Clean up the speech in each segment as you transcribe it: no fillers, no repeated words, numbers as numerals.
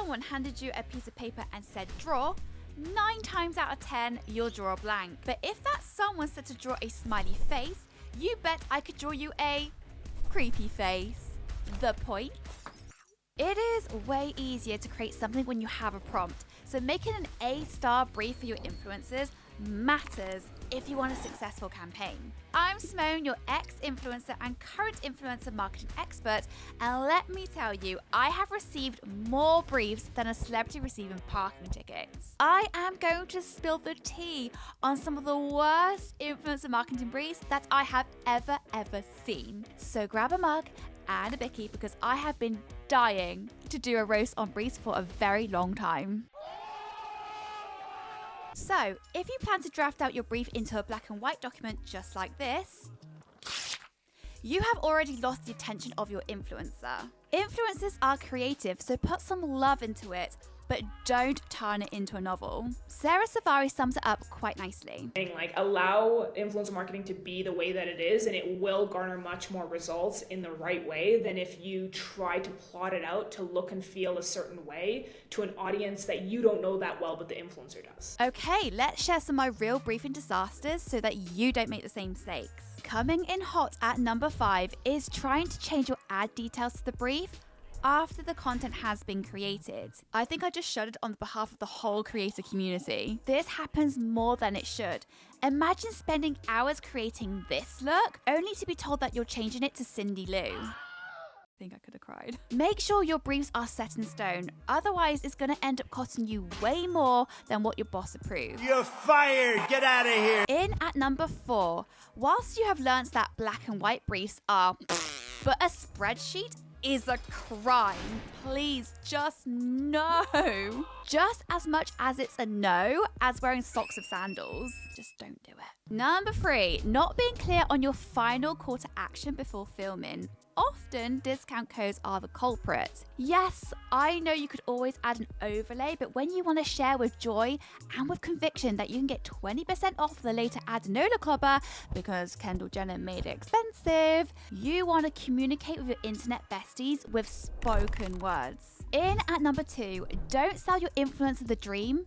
someone handed you a piece of paper and said draw, 9 times out of 10, you'll draw a blank. But if that someone said to draw a smiley face, you bet I could draw you a creepy face. The point? It is way easier to create something when you have a prompt, so making an A-star brief for your influencers matters if you want a successful campaign. I'm Simone, your ex-influencer and current influencer marketing expert, and let me tell you, I have received more briefs than a celebrity receiving parking tickets. I am going to spill the tea on some of the worst influencer marketing briefs that I have ever seen. So grab a mug and a bicky because I have been dying to do a roast on briefs for a very long time. So, if you plan to draft out your brief into a black and white document just like this, you have already lost the attention of your influencer. Influencers are creative, so put some love into it, but don't turn it into a novel. Sarah Savari sums it up quite nicely. Like, allow influencer marketing to be the way that it is, and it will garner much more results in the right way than if you try to plot it out to look and feel a certain way to an audience that you don't know that well, but the influencer does. Okay, let's share some of my real briefing disasters so that you don't make the same mistakes. Coming in hot at number 5 is trying to change your ad details to the brief after the content has been created. I think I just shuddered on behalf of the whole creator community. This happens more than it should. Imagine spending hours creating this look, only to be told that you're changing it to Cindy Lou. I think I could have cried. Make sure your briefs are set in stone, otherwise it's going to end up costing you way more than what your boss approved. You're fired! Get out of here! In at number 4, whilst you have learned that black and white briefs are but a spreadsheet is a crime. Please just no. Just as much as it's a no as wearing socks of sandals. Just don't do it. Number 3, not being clear on your final call to action before filming. Often, discount codes are the culprit. Yes, I know you could always add an overlay, but when you want to share with joy and with conviction that you can get 20% off the later Adenola Clubber because Kendall Jenner made it expensive, you want to communicate with your internet besties with spoken words. In at number 2, don't sell your influencer the dream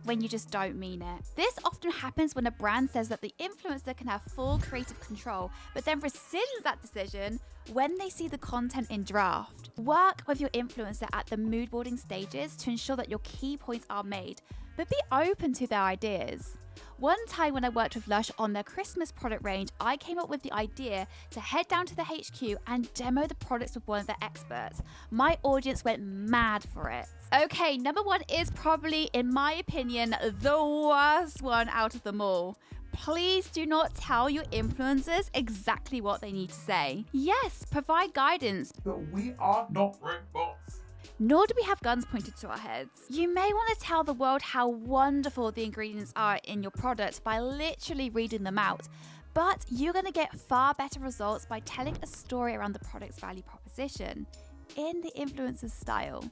when you just don't mean it. This often happens when a brand says that the influencer can have full creative control, but then rescinds that decision when they see the content in draft. Work with your influencer at the mood boarding stages to ensure that your key points are made, but be open to their ideas. One time when I worked with Lush on their Christmas product range, I came up with the idea to head down to the HQ and demo the products with one of their experts. My audience went mad for it. Okay, number 1 is probably, in my opinion, the worst one out of them all. Please do not tell your influencers exactly what they need to say. Yes, provide guidance, But we are not robots. nor do we have guns pointed to our heads. You may want to tell the world how wonderful the ingredients are in your product by literally reading them out, but you're going to get far better results by telling a story around the product's value proposition in the influencer's style.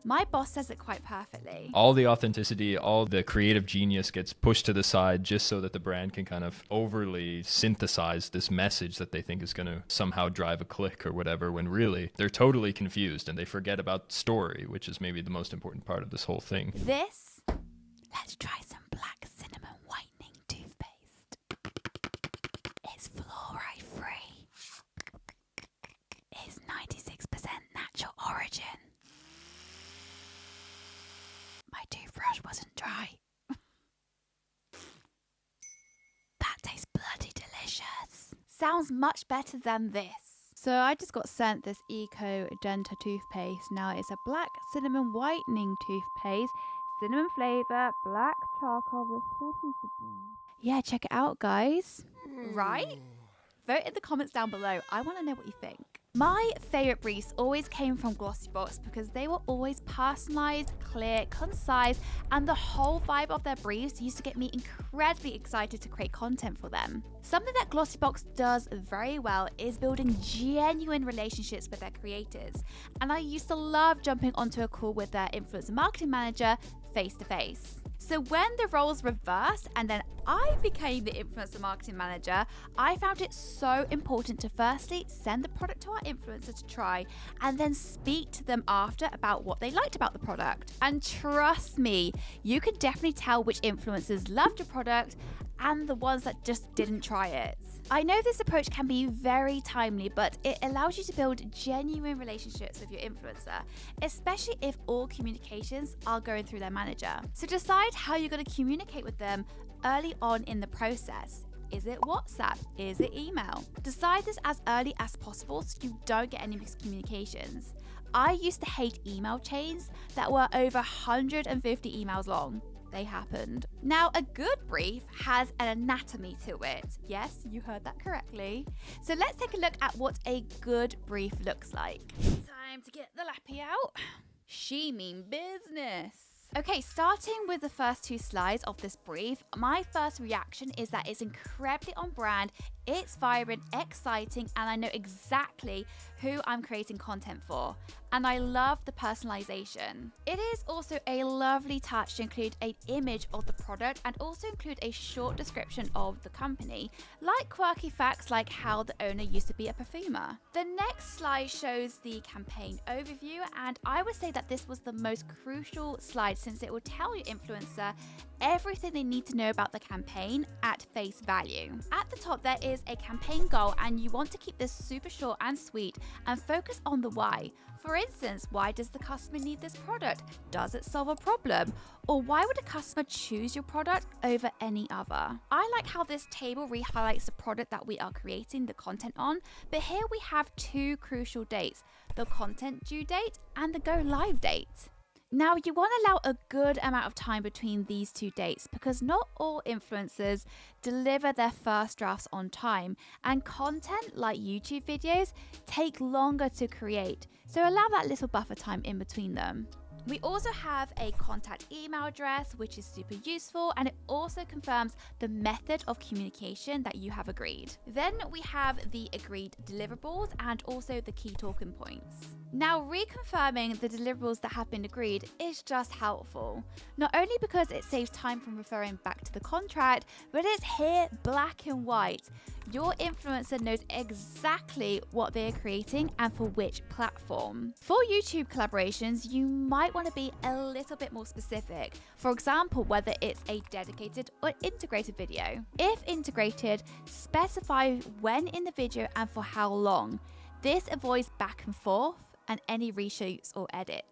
My boss says it quite perfectly. All the authenticity, all the creative genius gets pushed to the side just so that the brand can kind of overly synthesize this message that they think is going to somehow drive a click or whatever, when really they're totally confused and they forget about story, which is maybe the most important part of this whole thing. Let's try some black cinnamon whitening toothpaste. It's fluoride free. It's 96% natural origin. My toothbrush wasn't dry. That tastes bloody delicious. Sounds much better than this. So I just got sent this Eco Denta toothpaste. Now it's a black cinnamon whitening toothpaste, cinnamon flavour, black charcoal, refreshing for breath. Yeah, check it out, guys. Right? Vote in the comments down below. I want to know what you think. My favourite briefs always came from Glossybox because they were always personalised, clear, concise, and the whole vibe of their briefs used to get me incredibly excited to create content for them. Something that Glossybox does very well is building genuine relationships with their creators, and I used to love jumping onto a call with their influencer marketing manager face to face. So when the roles reversed and then I became the influencer marketing manager, I found it so important to firstly send the product to our influencer to try and then speak to them after about what they liked about the product. And trust me, you can definitely tell which influencers loved your product and the ones that just didn't try it. I know this approach can be very timely, but it allows you to build genuine relationships with your influencer, especially if all communications are going through their manager. So decide how you're going to communicate with them early on in the process. Is it WhatsApp? Is it email? Decide this as early as possible so you don't get any miscommunications. I used to hate email chains that were over 150 emails long. They happened. Now, a good brief has an anatomy to it. Yes, you heard that correctly. So let's take a look at what a good brief looks like. Time to get the lappy out. She mean business. Okay, starting with the first two slides of this brief, my first reaction is that it's incredibly on brand, it's vibrant, exciting, and I know exactly who I'm creating content for. And I love the personalization. It is also a lovely touch to include an image of the product and also include a short description of the company, like quirky facts like how the owner used to be a perfumer. The next slide shows the campaign overview, and I would say that this was the most crucial slide since it will tell your influencer everything they need to know about the campaign at face value. At the top, there is a campaign goal, and you want to keep this super short and sweet and focus on the why. For instance, why does the customer need this product? Does it solve a problem? Or why would a customer choose your product over any other? I like how this table re-highlights the product that we are creating the content on, but here we have two crucial dates, the content due date and the go live date. Now, you want to allow a good amount of time between these two dates because not all influencers deliver their first drafts on time, and content like YouTube videos take longer to create, so allow that little buffer time in between them. We also have a contact email address, which is super useful, and it also confirms the method of communication that you have agreed. Then we have the agreed deliverables and also the key talking points. Now, reconfirming the deliverables that have been agreed is just helpful, not only because it saves time from referring back to the contract, but it's here black and white. Your influencer knows exactly what they are creating and for which platform. For YouTube collaborations, you might want to be a little bit more specific. For example, whether it's a dedicated or integrated video. If integrated, specify when in the video and for how long. This avoids back and forth and any reshoots or edits.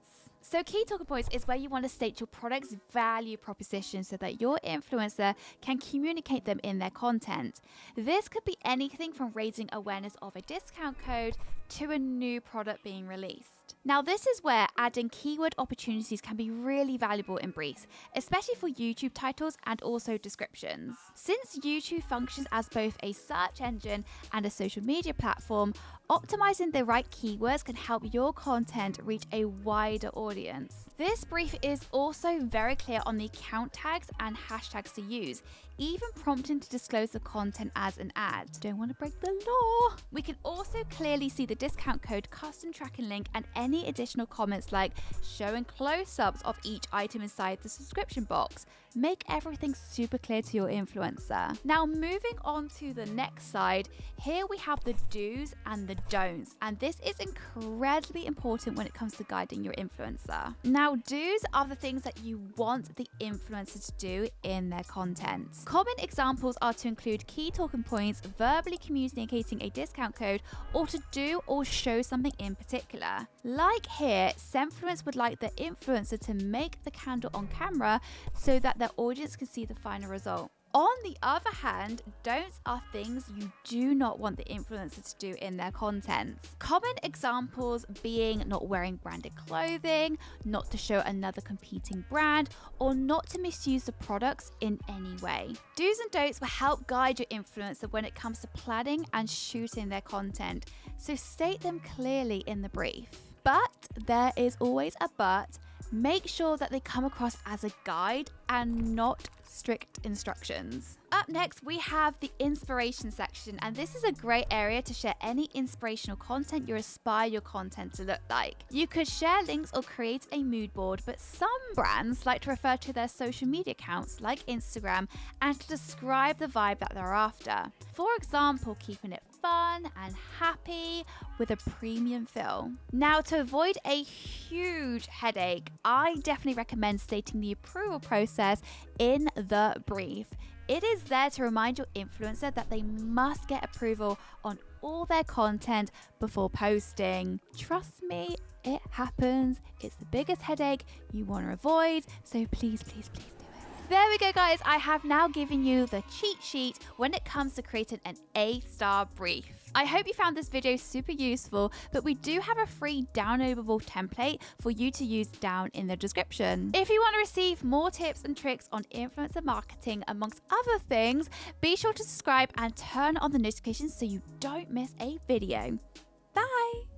So key talking points is where you want to state your product's value proposition so that your influencer can communicate them in their content. This could be anything from raising awareness of a discount code to a new product being released. Now, this is where adding keyword opportunities can be really valuable in briefs, especially for YouTube titles and also descriptions. Since YouTube functions as both a search engine and a social media platform, optimizing the right keywords can help your content reach a wider audience. This brief is also very clear on the account tags and hashtags to use, even prompting to disclose the content as an ad. Don't want to break the law. We can also clearly see the discount code, custom tracking link, and any additional comments like showing close-ups of each item inside the subscription box. Make everything super clear to your influencer. Now, moving on to the next side, here we have the do's and the don'ts, and this is incredibly important when it comes to guiding your influencer. Now, do's are the things that you want the influencer to do in their content. Common examples are to include key talking points, verbally communicating a discount code, or to do or show something in particular. Like here, Semfluence would like the influencer to make the candle on camera so that their audience can see the final result. On the other hand, don'ts are things you do not want the influencer to do in their content. Common examples being not wearing branded clothing, not to show another competing brand, or not to misuse the products in any way. Do's and don'ts will help guide your influencer when it comes to planning and shooting their content, so state them clearly in the brief. But there is always a but. Make sure that they come across as a guide and not strict instructions. Up next, we have the inspiration section, and this is a great area to share any inspirational content you aspire your content to look like. You could share links or create a mood board, but some brands like to refer to their social media accounts like Instagram and to describe the vibe that they're after. For example, keeping it fun and happy with a premium feel. Now, to avoid a huge headache, I definitely recommend stating the approval process in the brief. It is there to remind your influencer that they must get approval on all their content before posting. Trust me, it happens. It's the biggest headache you want to avoid, so please, please, please. There we go, guys. I have now given you the cheat sheet when it comes to creating an A-star brief. I hope you found this video super useful, but we do have a free downloadable template for you to use down in the description. If you want to receive more tips and tricks on influencer marketing, amongst other things, be sure to subscribe and turn on the notifications so you don't miss a video. Bye!